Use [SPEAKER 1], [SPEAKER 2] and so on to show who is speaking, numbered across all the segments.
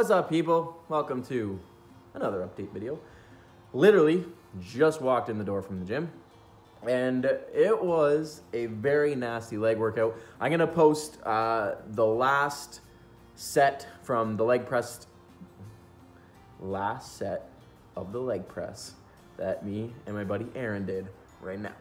[SPEAKER 1] What's up, people? Welcome to another update video. Literally just walked in the door from the gym and it was a very nasty leg workout. I'm gonna post the last set from the leg press, last set of the leg press that me and my buddy Aaron did right now.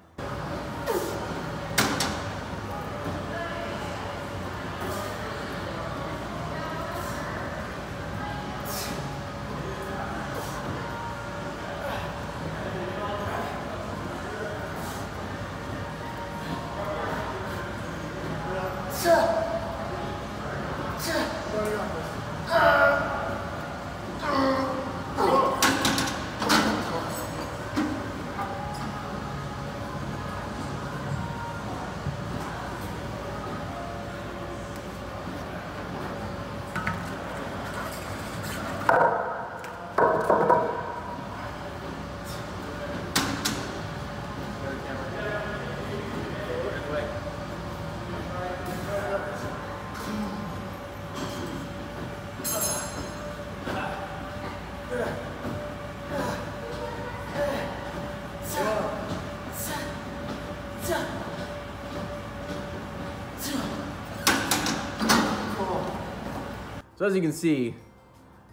[SPEAKER 1] So as you can see,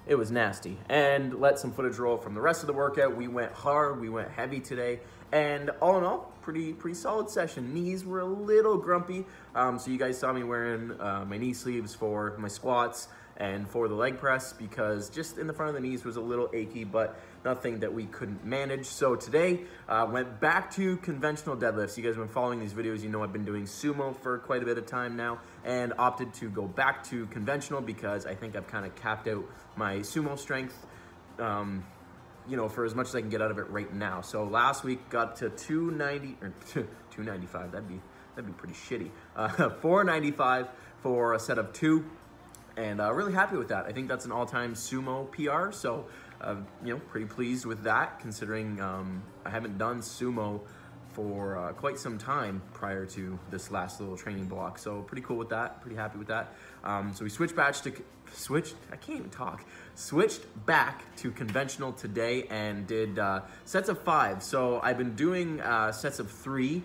[SPEAKER 1] it was nasty. And let some footage roll from the rest of the workout. We went hard, we went heavy today, and all in all, pretty solid session. Knees were a little grumpy, so you guys saw me wearing my knee sleeves for my squats and for the leg press because just in the front of the knees was a little achy, but nothing that we couldn't manage. So today, went back to conventional deadlifts. You guys have been following these videos, you know I've been doing sumo for quite a bit of time now and opted to go back to conventional because I think I've kind of capped out my sumo strength, you know, for as much as I can get out of it right now. So last week got to 290, or 295, that'd be pretty shitty. 495 for a set of 2. And really happy with that. I think that's an all-time sumo PR, so you know, pretty pleased with that considering I haven't done sumo for quite some time prior to this last little training block. So pretty cool with that, pretty happy with that. So we switched back to conventional today and did sets of 5. So I've been doing sets of 3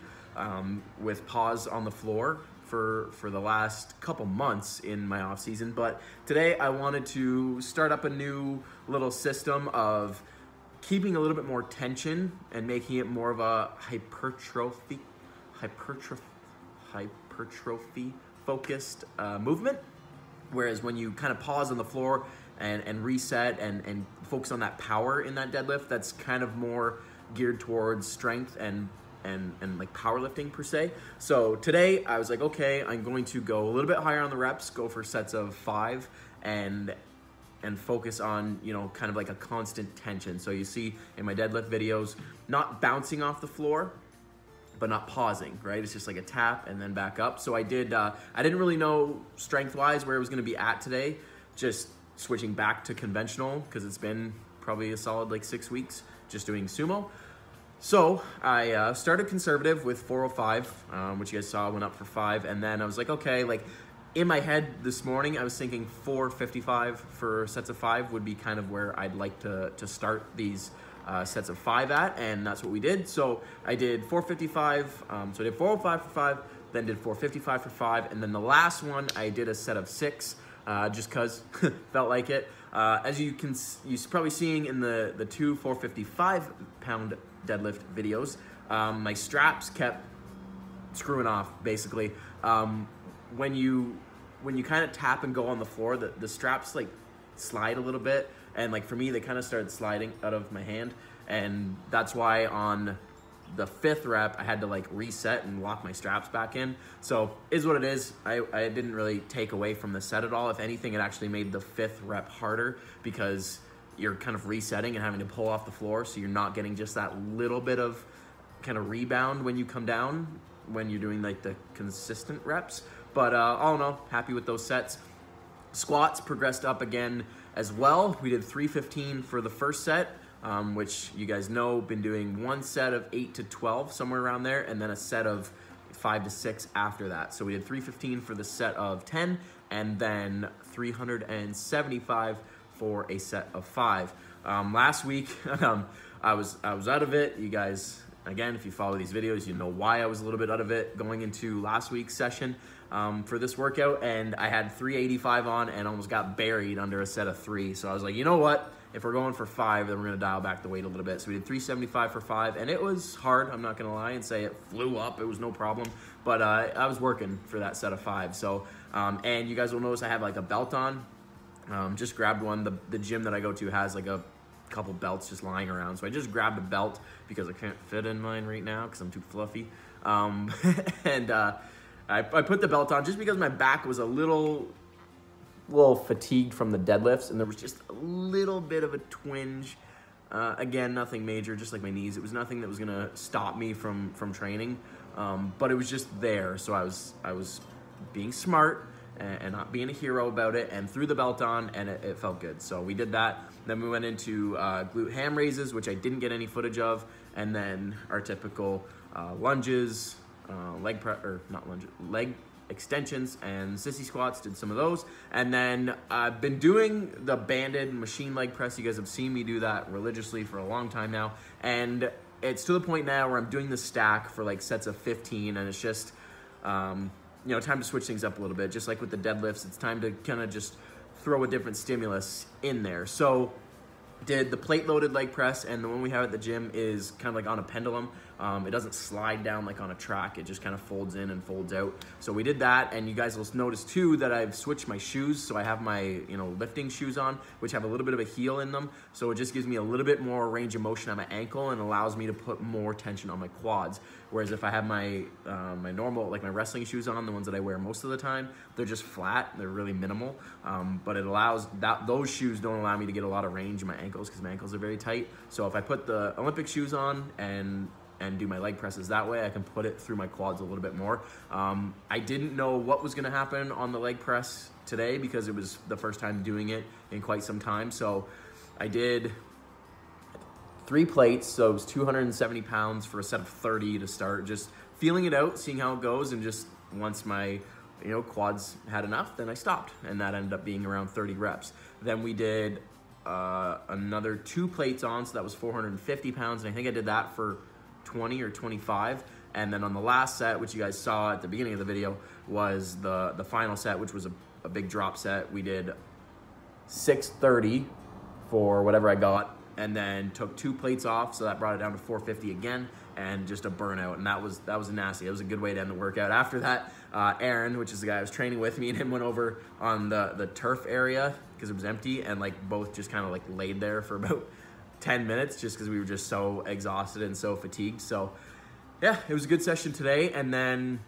[SPEAKER 1] with pause on the floor for the last couple months in my off season, but today I wanted to start up a new little system of keeping a little bit more tension and making it more of a hypertrophy focused movement. Whereas when you kind of pause on the floor and reset and focus on that power in that deadlift, that's kind of more geared towards strength and like powerlifting per se. So today I was like, okay, I'm going to go a little bit higher on the reps, go for sets of 5 and focus on, you know, kind of like a constant tension. So you see in my deadlift videos, not bouncing off the floor, but not pausing, right? It's just like a tap and then back up. So I didn't really know strength-wise where I was gonna be at today, just switching back to conventional because it's been probably a solid like 6 weeks just doing sumo. So I started conservative with 405, which you guys saw went up for 5, and then I was like, okay, like in my head this morning, I was thinking 455 for sets of 5 would be kind of where I'd like to start these sets of 5 at, and that's what we did. So I did 455, so I did 405 for 5, then did 455 for 5, and then the last one I did a set of 6, just cause felt like it. As you're probably seeing in the 2 455 pound deadlift videos, my straps kept screwing off basically. When you kind of tap and go on the floor, the straps like slide a little bit, and like for me they kind of started sliding out of my hand, and that's why on the 5th rep I had to like reset and lock my straps back in. So is what it is. I didn't really take away from the set at all. If anything, it actually made the 5th rep harder because you're kind of resetting and having to pull off the floor, so you're not getting just that little bit of kind of rebound when you come down when you're doing like the consistent reps. But all in all, happy with those sets. Squats progressed up again as well. We did 315 for the first set, which you guys know, been doing one set of 8 to 12, somewhere around there, and then a set of 5 to 6 after that. So we did 315 for the set of 10, and then 375 for a set of 5. Last week, I was out of it. You guys, again, if you follow these videos, you know why I was a little bit out of it going into last week's session for this workout, and I had 385 on and almost got buried under a set of 3. So I was like, you know what? If we're going for 5, then we're gonna dial back the weight a little bit. So we did 375 for 5, and it was hard, I'm not gonna lie and say it flew up, it was no problem, but I was working for that set of 5. So, and you guys will notice I have like a belt on. Just grabbed one. The gym that I go to has like a couple belts just lying around. So I just grabbed a belt because I can't fit in mine right now because I'm too fluffy. And I put the belt on just because my back was a little fatigued from the deadlifts, and there was just a little bit of a twinge. Again, nothing major, just like my knees. It was nothing that was gonna stop me from training, but it was just there. So I was being smart and not being a hero about it, and threw the belt on, and it felt good. So we did that. Then we went into glute ham raises, which I didn't get any footage of, and then our typical lunges, leg extensions and sissy squats, did some of those. And then I've been doing the banded machine leg press. You guys have seen me do that religiously for a long time now, and it's to the point now where I'm doing the stack for like sets of 15, and it's just you know, time to switch things up a little bit. Just like with the deadlifts, it's time to kind of just throw a different stimulus in there. So did the plate loaded leg press, and the one we have at the gym is kind of like on a pendulum. It doesn't slide down like on a track, it just kind of folds in and folds out. So we did that, and you guys will notice too that I've switched my shoes. So I have my, you know, lifting shoes on, which have a little bit of a heel in them. So it just gives me a little bit more range of motion on my ankle and allows me to put more tension on my quads. Whereas if I have my my normal, like my wrestling shoes on, the ones that I wear most of the time, they're just flat, they're really minimal. But it allows, those shoes don't allow me to get a lot of range in my ankles because my ankles are very tight. So if I put the Olympic shoes on and do my leg presses that way, I can put it through my quads a little bit more. I didn't know what was gonna happen on the leg press today because it was the first time doing it in quite some time. So I did 3 plates, so it was 270 pounds for a set of 30 to start, just feeling it out, seeing how it goes, and just once my, you know, quads had enough, then I stopped, and that ended up being around 30 reps. Then we did another 2 plates on, so that was 450 pounds, and I think I did that for 20 or 25. And then on the last set, which you guys saw at the beginning of the video, was the final set, which was a big drop set. We did 630 for whatever I got, and then took 2 plates off, so that brought it down to 450 again, and just a burnout, and that was nasty. It was a good way to end the workout. After that, Aaron, which is the guy I was training with, me and him went over on the turf area because it was empty, and like both just kind of like laid there for about 10 minutes just because we were just so exhausted and so fatigued. So yeah, it was a good session today. And then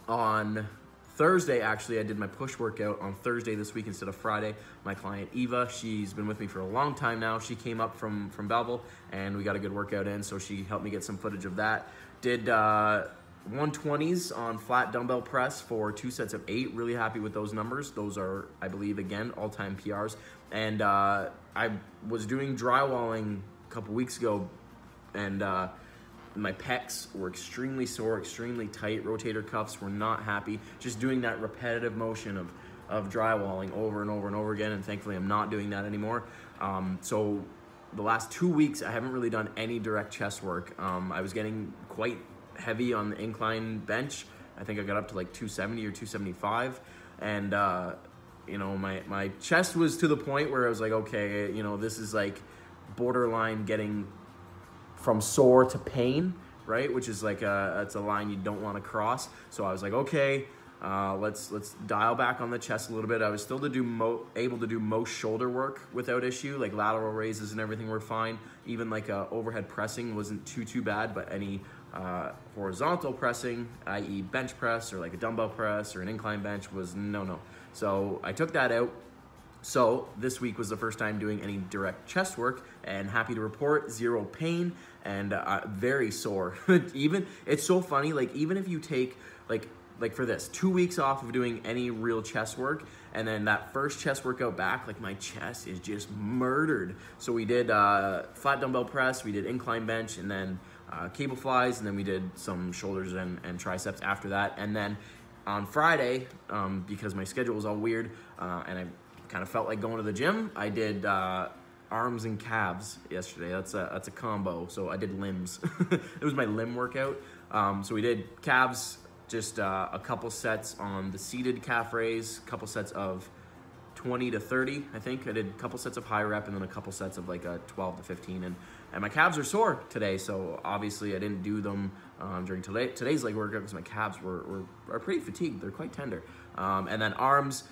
[SPEAKER 1] on Thursday, actually, I did my push workout on Thursday this week instead of Friday. My client Eva, she's been with me for a long time now. She came up from Belleville, and we got a good workout in, so she helped me get some footage of that. Did 120s on flat dumbbell press for 2 sets of 8. Really happy with those numbers. Those are, I believe, again, all-time PRs. And I was doing drywalling a couple weeks ago, and my pecs were extremely sore, extremely tight. Rotator cuffs were not happy. Just doing that repetitive motion of drywalling over and over and over again, and thankfully I'm not doing that anymore. So the last 2 weeks, I haven't really done any direct chest work. I was getting quite heavy on the incline bench. I think I got up to like 270 or 275, and you know, my chest was to the point where I was like, okay, you know, this is like borderline getting from sore to pain, right? Which is like it's a line you don't want to cross. So I was like, okay, let's dial back on the chest a little bit. I was still able to do most shoulder work without issue, like lateral raises and everything were fine. Even like overhead pressing wasn't too bad, but any horizontal pressing, i.e. bench press or like a dumbbell press or an incline bench, was no. So I took that out. So this week was the first time doing any direct chest work, and happy to report 0 pain and very sore. Even, it's so funny, like even if you take like for this 2 weeks off of doing any real chest work, and then that first chest workout back, like my chest is just murdered. So we did flat dumbbell press, we did incline bench, and then cable flies, and then we did some shoulders and triceps after that. And then on Friday, because my schedule was all weird, and I kind of felt like going to the gym. I did arms and calves yesterday. That's a combo. So I did limbs. It was my limb workout. So we did calves, just a couple sets on the seated calf raise, a couple sets of 20 to 30, I think. I did a couple sets of high rep and then a couple sets of like a 12 to 15. And my calves are sore today, so obviously I didn't do them during today's leg workout because my calves are pretty fatigued. They're quite tender. And then arms,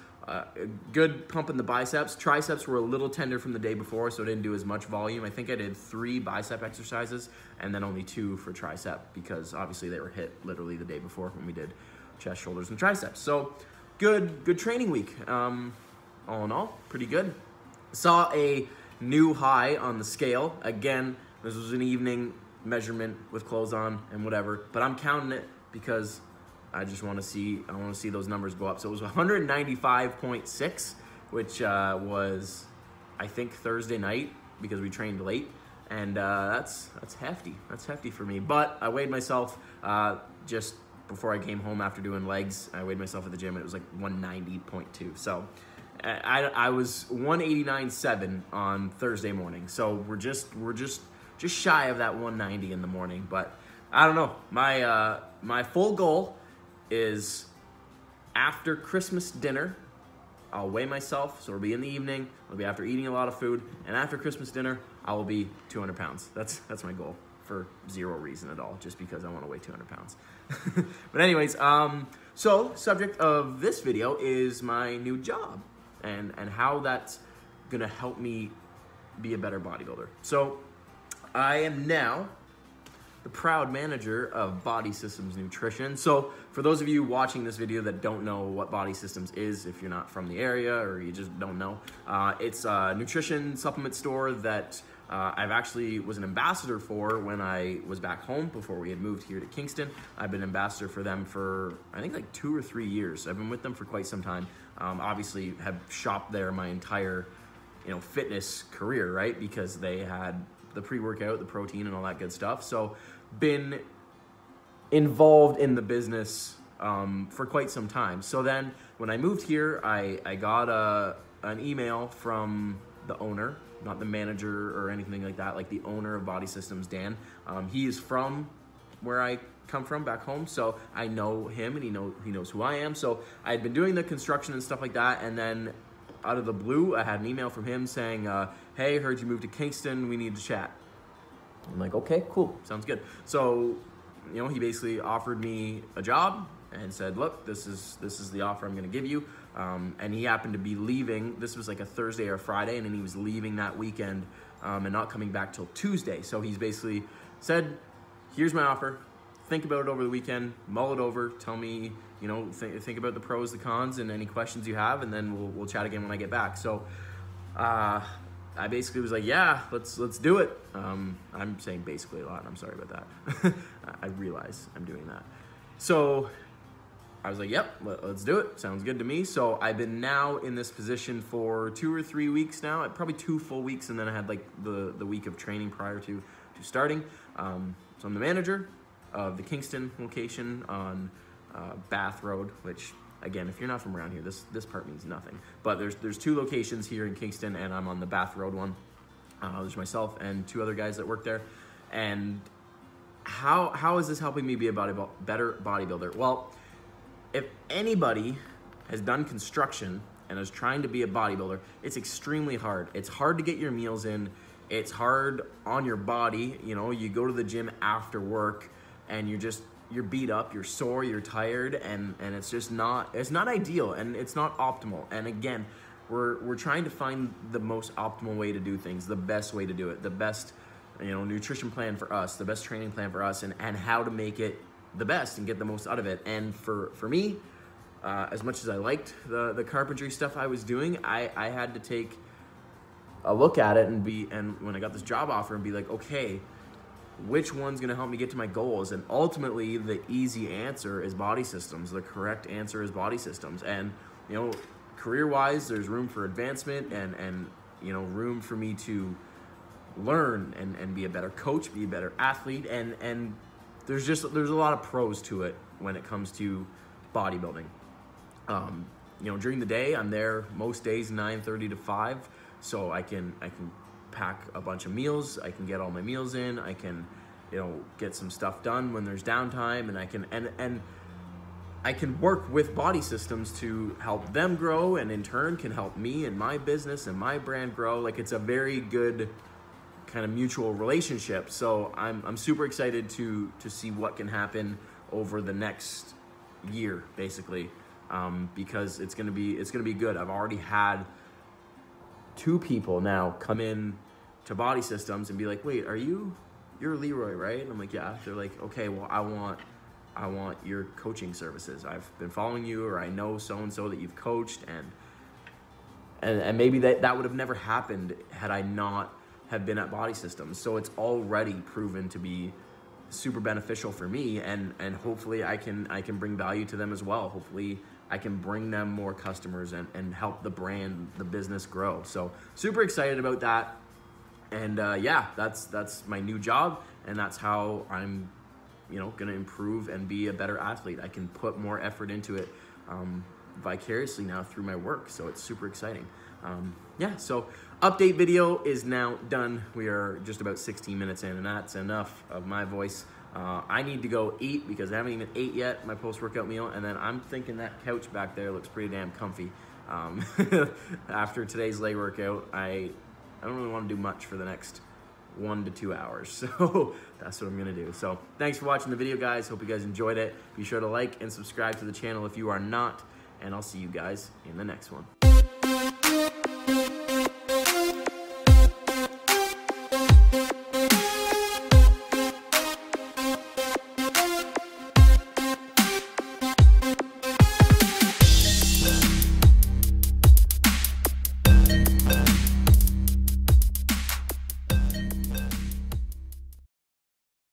[SPEAKER 1] good pump in the biceps. Triceps were a little tender from the day before, so I didn't do as much volume. I think I did 3 bicep exercises and then only 2 for tricep because obviously they were hit literally the day before when we did chest, shoulders, and triceps. So good training week. All in all, pretty good. Saw a new high on the scale. Again, this was an evening measurement with clothes on and whatever, but I'm counting it because I just want to see, those numbers go up. So it was 195.6, which was, I think, Thursday night because we trained late. And that's hefty. That's hefty for me. But I weighed myself just before I came home after doing legs. I weighed myself at the gym and it was like 190.2. So I was 189.7 on Thursday morning. So we're just shy of that 190 in the morning. But I don't know. My full goal is after Christmas dinner, I'll weigh myself. So it'll be in the evening. It'll be after eating a lot of food. And after Christmas dinner, I will be 200 pounds. That's my goal for zero reason at all, just because I want to weigh 200 pounds. But anyways, so subject of this video is my new job and how that's going to help me be a better bodybuilder. So I am now the proud manager of Body Systems Nutrition. So for those of you watching this video that don't know what Body Systems is, if you're not from the area or you just don't know, it's a nutrition supplement store that I've actually was an ambassador for when I was back home before we had moved here to Kingston. I've been ambassador for them for, I think, like 2 or 3 years. I've been with them for quite some time. Obviously have shopped there my entire, fitness career, right? Because they had the pre-workout, the protein, and all that good stuff. So been involved in the business for quite some time. So then when I moved here, I got an email from the owner, not the manager or anything like that, like the owner of Body Systems, Dan. He is from where I come from back home, so I know him and he knows who I am. So I had been doing the construction and stuff like that, and then out of the blue, I had an email from him saying, hey, heard you moved to Kingston, we need to chat. I'm like, okay, cool, sounds good. So, he basically offered me a job and said, look, this is the offer I'm gonna give you. And he happened to be leaving, this was like a Thursday or Friday, and then he was leaving that weekend and not coming back till Tuesday. So he's basically said, here's my offer, think about it over the weekend, mull it over, tell me, think about the pros, the cons, and any questions you have, and then we'll chat again when I get back. So I basically was like, yeah, let's do it. I'm saying basically a lot, and I'm sorry about that. I realize I'm doing that. So I was like, yep, let's do it. Sounds good to me. So I've been now in this position for 2 or 3 weeks now, probably 2 full weeks, and then I had like the week of training prior to starting. So I'm the manager of the Kingston location on Bath Road, which again, if you're not from around here, this part means nothing. But there's 2 locations here in Kingston, and I'm on the Bath Road one. There's myself and 2 other guys that work there. And how is this helping me be a better bodybuilder? Well, if anybody has done construction and is trying to be a bodybuilder, it's extremely hard. It's hard to get your meals in. It's hard on your body. You go to the gym after work and you're beat up, you're sore, you're tired, and it's just not ideal, and it's not optimal. And again, we're trying to find the most optimal way to do things, the best way to do it, the best nutrition plan for us, the best training plan for us, and how to make it the best and get the most out of it. And for me, as much as I liked the carpentry stuff I was doing, I had to take a look at it and when I got this job offer and be like, okay, which one's gonna help me get to my goals? And ultimately, the easy answer is Body Systems. The correct answer is Body Systems. And career-wise, there's room for advancement and room for me to learn and be a better coach, be a better athlete, and there's a lot of pros to it when it comes to bodybuilding. you know, during the day, I'm there most days 9:30 to 5, so I can pack a bunch of meals. I can get all my meals in. I can, you know, get some stuff done when there's downtime, and I can and I can work with Body Systems to help them grow, and in turn can help me and my business and my brand grow. Like, it's a very good kind of mutual relationship. So I'm super excited to see what can happen over the next year, basically, because it's gonna be good. I've already had 2 people now come in to Body Systems and be like, "Wait, you're Leroy, right?" And I'm like, "Yeah." They're like, "Okay, well, I want your coaching services. I've been following you, or I know so-and-so that you've coached, and maybe that would have never happened had I not have been at Body Systems." So it's already proven to be super beneficial for me, and hopefully I can bring value to them as well. Hopefully I can bring them more customers and help the brand, the business grow. So super excited about that. And yeah, that's my new job, and that's how I'm, you know, gonna improve and be a better athlete. I can put more effort into it vicariously now through my work, so it's super exciting. Yeah, so update video is now done. We are just about 16 minutes in, and that's enough of my voice. I need to go eat because I haven't even ate yet my post-workout meal, and then I'm thinking that couch back there looks pretty damn comfy. After today's leg workout, I don't really want to do much for the next 1 to 2 hours. So that's what I'm gonna do. So thanks for watching the video, guys. Hope you guys enjoyed it. Be sure to like and subscribe to the channel if you are not, and I'll see you guys in the next one.